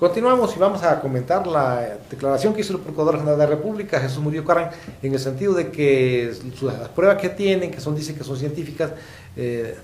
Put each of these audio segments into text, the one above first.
Continuamos y vamos a comentar la declaración que hizo el Procurador General de la República, Jesús Murillo Caram, en el sentido de que las pruebas que tienen, dicen que son científicas,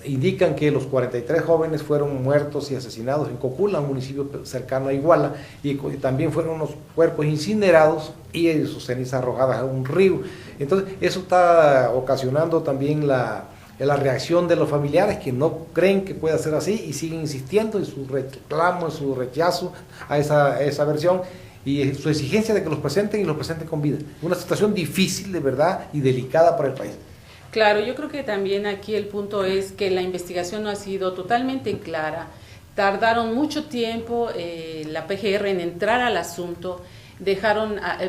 indican que los 43 jóvenes fueron muertos y asesinados en Cocula, un municipio cercano a Iguala, y también fueron unos cuerpos incinerados y sus cenizas arrojadas a un río. Entonces, eso está ocasionando también la reacción de los familiares, que no creen que pueda ser así y siguen insistiendo en su reclamo, en su rechazo a esa versión y su exigencia de que los presenten y los presenten con vida. Una situación difícil, de verdad, y delicada para el país. Claro, yo creo que también aquí el punto es que la investigación no ha sido totalmente clara. Tardaron mucho tiempo la PGR en entrar al asunto,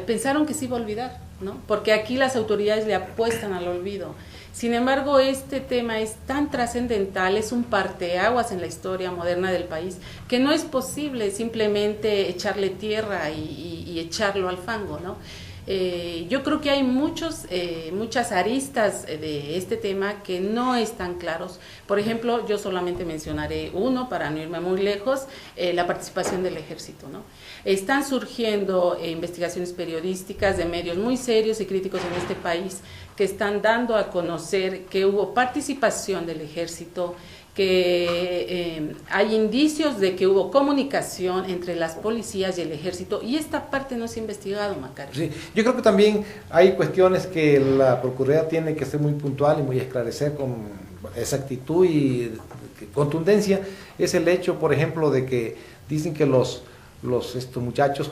pensaron que se iba a olvidar, ¿no? Porque aquí las autoridades le apuestan al olvido. Sin embargo, este tema es tan trascendental, es un parteaguas en la historia moderna del país, que no es posible simplemente echarle tierra y echarlo al fango, ¿no? Yo creo que hay muchas aristas de este tema que no están claros. Por ejemplo, yo solamente mencionaré uno para no irme muy lejos, la participación del ejército, ¿no? Están surgiendo investigaciones periodísticas de medios muy serios y críticos en este país que están dando a conocer que hubo participación del ejército, que hay indicios de que hubo comunicación entre las policías y el ejército, y esta parte no se ha investigado, Macario. Sí, yo creo que también hay cuestiones que la Procuraduría tiene que ser muy puntual y muy esclarecer con exactitud y contundencia. Es el hecho, por ejemplo, de que dicen que estos muchachos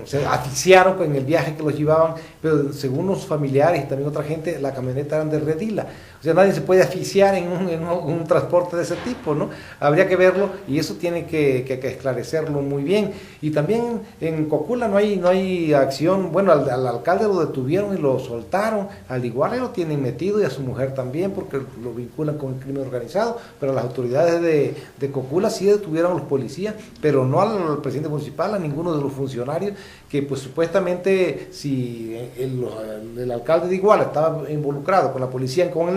se asfixiaron en el viaje que los llevaban, pero según los familiares y también otra gente, la camioneta era de Redila. O sea, nadie se puede asfixiar en un transporte de ese tipo, ¿no? Habría que verlo y eso tiene que esclarecerlo muy bien. Y también en Cocula no hay acción. Bueno, al alcalde lo detuvieron y lo soltaron, al igual lo tienen metido y a su mujer también porque lo vinculan con el crimen organizado, pero las autoridades de Cocula sí detuvieron a los policías, pero no al presidente municipal, a ninguno de los funcionarios, que pues supuestamente si el alcalde de Iguala estaba involucrado con la policía, con el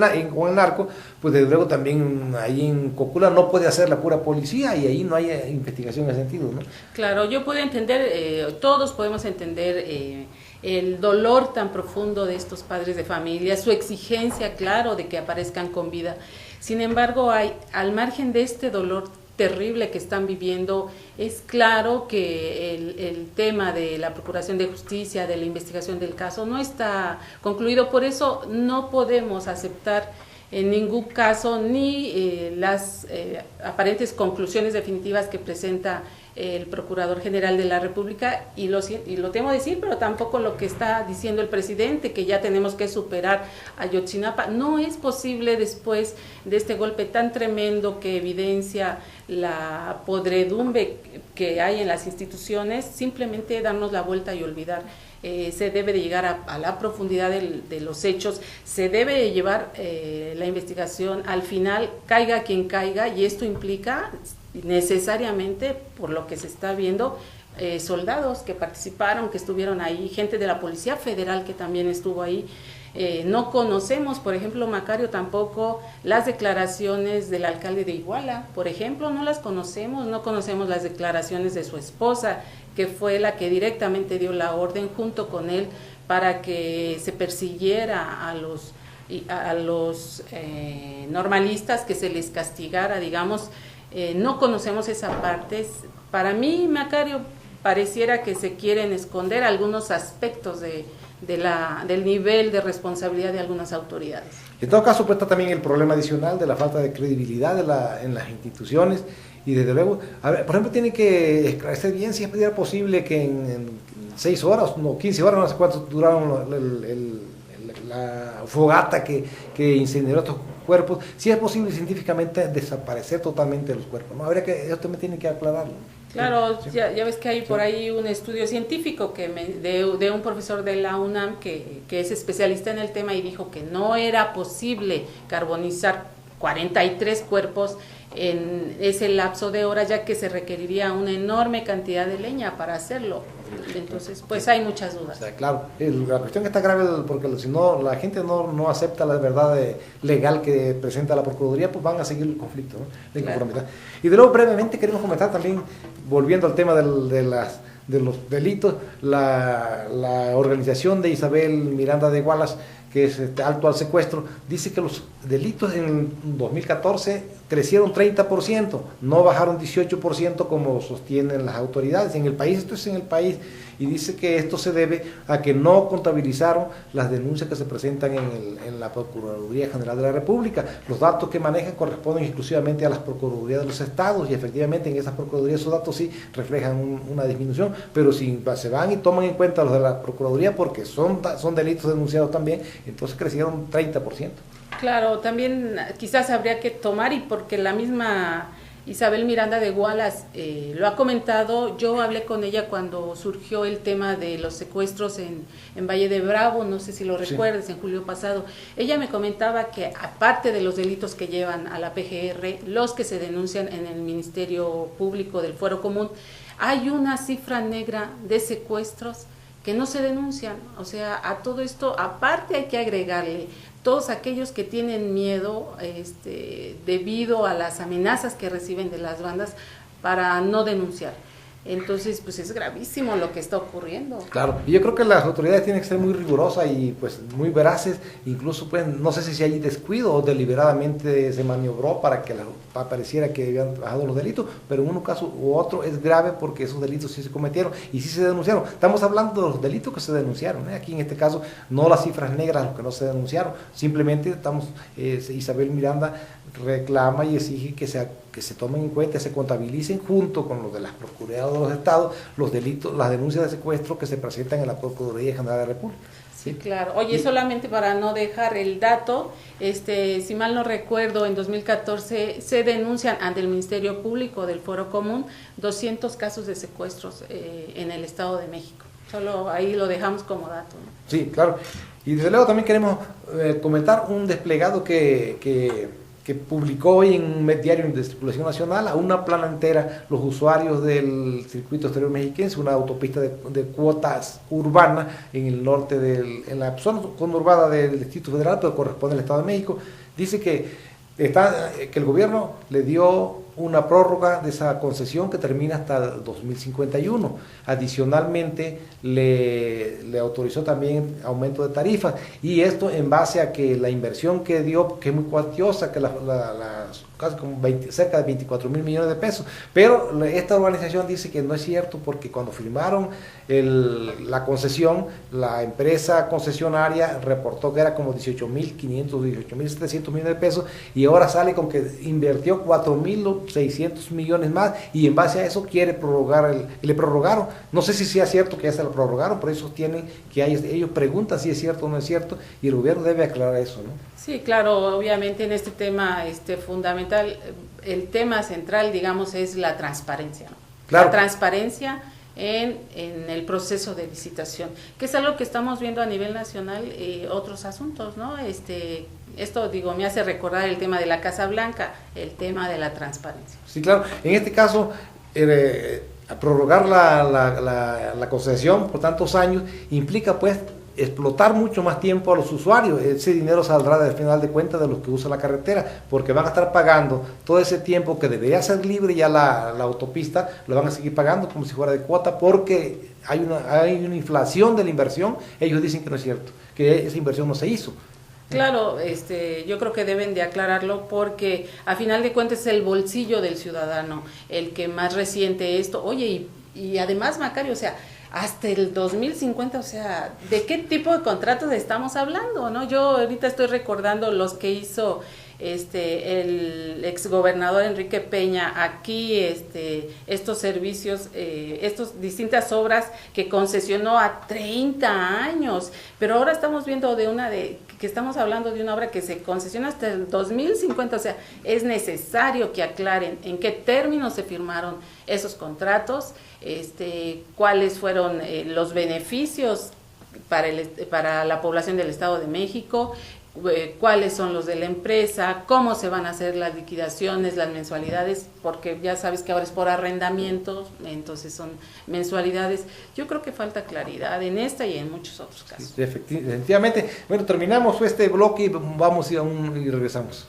narco, pues desde luego también ahí en Cocula no puede hacer la pura policía y ahí no hay investigación en ese sentido, ¿no? Claro, yo puedo entender, todos podemos entender el dolor tan profundo de estos padres de familia, su exigencia, claro, de que aparezcan con vida. Sin embargo, al margen de este dolor terrible que están viviendo, es claro que el tema de la Procuración de Justicia, de la investigación del caso, no está concluido. Por eso no podemos aceptar en ningún caso ni las aparentes conclusiones definitivas que presenta el Procurador General de la República, y lo tengo que decir, pero tampoco lo que está diciendo el presidente, que ya tenemos que superar Ayotzinapa. No es posible, después de este golpe tan tremendo que evidencia la podredumbre que hay en las instituciones, simplemente darnos la vuelta y olvidar. Se debe de llegar a la profundidad de los hechos, se debe de llevar la investigación al final, caiga quien caiga, y esto implica necesariamente, por lo que se está viendo, soldados que participaron, que estuvieron ahí, gente de la Policía Federal que también estuvo ahí. No conocemos, por ejemplo, Macario, tampoco las declaraciones del alcalde de Iguala, por ejemplo, no las conocemos, no conocemos las declaraciones de su esposa, que fue la que directamente dio la orden junto con él para que se persiguiera a los normalistas, que se les castigara, digamos. No conocemos esa parte. Para mí, Macario, pareciera que se quieren esconder algunos aspectos del nivel de responsabilidad de algunas autoridades. En todo caso, pues está también el problema adicional de la falta de credibilidad en las instituciones, y desde luego, por ejemplo, tiene que esclarecer bien si es posible que en 6 horas, no 15 horas, no sé cuánto duraron la fogata que incineró estos cuerpos, si es posible científicamente desaparecer totalmente los cuerpos, ¿no? Eso también tiene que aclararlo. Claro, sí. Ya ves que hay por ahí un estudio científico de un profesor de la UNAM que es especialista en el tema, y dijo que no era posible carbonizar 43 cuerpos en ese lapso de horas, ya que se requeriría una enorme cantidad de leña para hacerlo. Entonces, pues hay muchas dudas. O sea, claro, la cuestión está grave porque si no, la gente no acepta la verdad legal que presenta la Procuraduría, pues van a seguir el conflicto, ¿no? De inconformidad. Claro. Y de luego brevemente queremos comentar también, volviendo al tema de los delitos, la organización de Isabel Miranda de Gualas, que es Alto al Secuestro, dice que los delitos en 2014 crecieron 30%, no bajaron 18% como sostienen las autoridades. En el país, esto es en el país, y dice que esto se debe a que no contabilizaron las denuncias que se presentan en la Procuraduría General de la República. Los datos que manejan corresponden exclusivamente a las Procuradurías de los estados, y efectivamente en esas Procuradurías esos datos sí reflejan una disminución, pero si se van y toman en cuenta los de la Procuraduría, porque son delitos denunciados también, entonces crecieron 30%. Claro, también quizás habría que tomar, y porque la misma Isabel Miranda de Gualas lo ha comentado, yo hablé con ella cuando surgió el tema de los secuestros en Valle de Bravo, no sé si lo recuerdas, sí, en julio pasado. Ella me comentaba que aparte de los delitos que llevan a la PGR, los que se denuncian en el Ministerio Público del Fuero Común, hay una cifra negra de secuestros que no se denuncian. O sea, a todo esto, aparte hay que agregarle todos aquellos que tienen miedo debido a las amenazas que reciben de las bandas para no denunciar. Entonces, pues es gravísimo lo que está ocurriendo. Claro, y yo creo que las autoridades tienen que ser muy rigurosas y pues muy veraces, incluso pues no sé si hay descuido o deliberadamente se maniobró para que pareciera que habían bajado los delitos, pero en un caso u otro es grave porque esos delitos sí se cometieron y sí se denunciaron. Estamos hablando de los delitos que se denunciaron, ¿eh? Aquí en este caso no las cifras negras, los que no se denunciaron, simplemente Isabel Miranda reclama y exige que se tomen en cuenta, se contabilicen junto con los de las Procuradurías de los estados, los delitos, las denuncias de secuestro que se presentan en la Procuraduría General de la República. Sí, claro. Oye, solamente para no dejar el dato, si mal no recuerdo, en 2014 se denuncian ante el Ministerio Público del Fuero Común 200 casos de secuestros en el Estado de México. Solo ahí lo dejamos como dato, ¿no? Sí, claro. Y desde luego también queremos comentar un desplegado que publicó hoy en un diario de circulación nacional a una plana entera los usuarios del circuito exterior mexiquense, una autopista de cuotas urbana en el norte, en la zona conurbada del Distrito Federal, pero corresponde al Estado de México. Dice que el gobierno le dio una prórroga de esa concesión que termina hasta el 2051. Adicionalmente le autorizó también aumento de tarifas, y esto en base a que la inversión que dio, que es muy cuantiosa, que casi como cerca de 24,000 millones de pesos, pero esta organización dice que no es cierto, porque cuando firmaron la concesión, la empresa concesionaria reportó que era como 18,500, 18,700 millones de pesos, y ahora sale con que invirtió 4,600 millones más, y en base a eso quiere prorrogar, le prorrogaron. No sé si sea cierto que ya se lo prorrogaron, pero ellos sostienen que ellos preguntan si es cierto o no es cierto, y el gobierno debe aclarar eso, ¿no? Sí, claro, obviamente en este tema fundamental, el tema central, digamos, es la transparencia, ¿no? Claro. La transparencia en el proceso de licitación, que es algo que estamos viendo a nivel nacional, otros asuntos, ¿no? Esto, me hace recordar el tema de la Casa Blanca, el tema de la transparencia. Sí, claro. En este caso, prorrogar la concesión por tantos años implica, pues, explotar mucho más tiempo a los usuarios. Ese dinero saldrá al final de cuentas de los que usan la carretera, porque van a estar pagando todo ese tiempo que debería ser libre, ya la autopista lo van a seguir pagando como si fuera de cuota, porque hay una inflación de la inversión. Ellos dicen que no es cierto, que esa inversión no se hizo. Claro, yo creo que deben de aclararlo, porque a final de cuentas es el bolsillo del ciudadano el que más resiente esto. Oye, y además, Macario, o sea, hasta el 2050, o sea, ¿de qué tipo de contratos estamos hablando, no? Yo ahorita estoy recordando los que hizo el exgobernador Enrique Peña aquí, estos servicios, estas distintas obras que concesionó a 30 años, pero ahora estamos viendo que estamos hablando de una obra que se concesiona hasta el 2050, o sea, es necesario que aclaren en qué términos se firmaron esos contratos, cuáles fueron los beneficios para la población del Estado de México, cuáles son los de la empresa, cómo se van a hacer las liquidaciones, las mensualidades, porque ya sabes que ahora es por arrendamiento, entonces son mensualidades. Yo creo que falta claridad en esta y en muchos otros casos. Sí, efectivamente. Bueno, terminamos este bloque y vamos y regresamos.